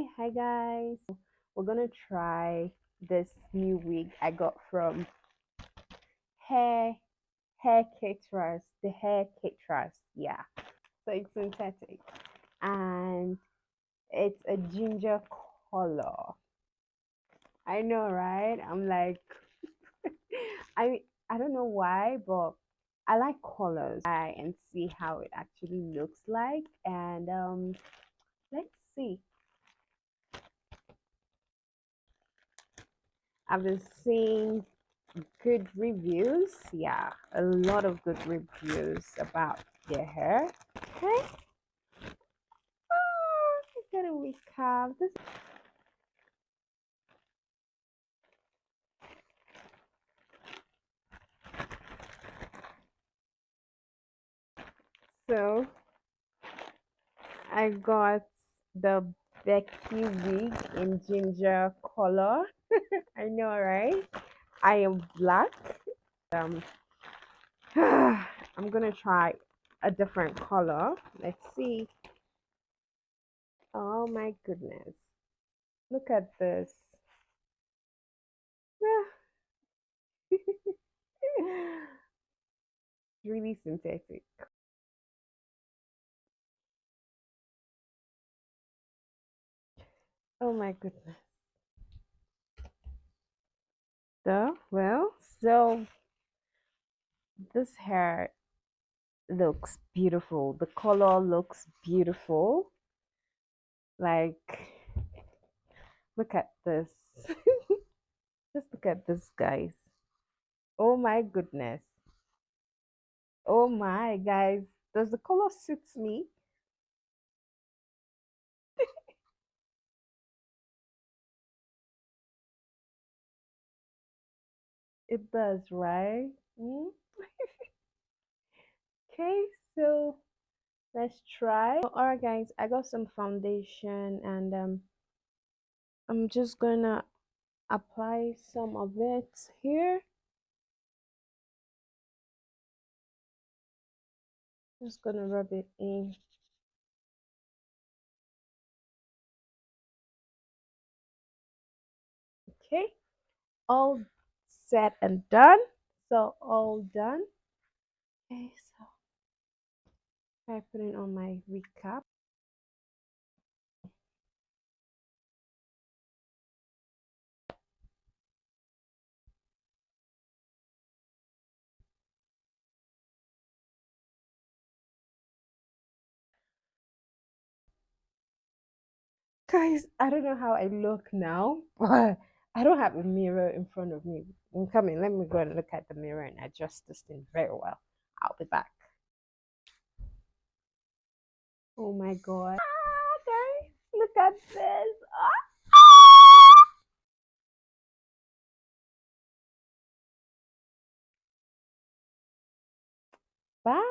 Hi guys. We're gonna try this new wig I got from Hair Haircaterers. The Haircaterers, yeah. So it's synthetic and it's a ginger color. I know, right? I'm like, I don't know why, but I like colors. I and see how it actually looks like, and let's see. I've been seeing good reviews. Yeah, a lot of good reviews about their hair. Okay. Oh, I gotta recap this. So I got the Becky wig in ginger color. I know, right? I am black. Um, I'm gonna try a different color. Let's see. Oh my goodness. Look at this. Really synthetic. Oh my goodness. So this hair looks beautiful. The color looks beautiful. Like, look at this. Just look at this, guys. Oh my goodness. Oh my, guys. Does the color suit me? It does, right? Mm? Okay, so let's try. All right, guys. I got some foundation, and I'm just gonna apply some of it here. Just gonna rub it in. Okay, all set and done. So all done. Okay, so I put it on my recap. Guys, I don't know how I look now, but I don't have a mirror in front of me. I'm coming. Let me go and look at the mirror and adjust this thing very well. I'll be back. Oh my god. Ah, guys, look at this. Bye.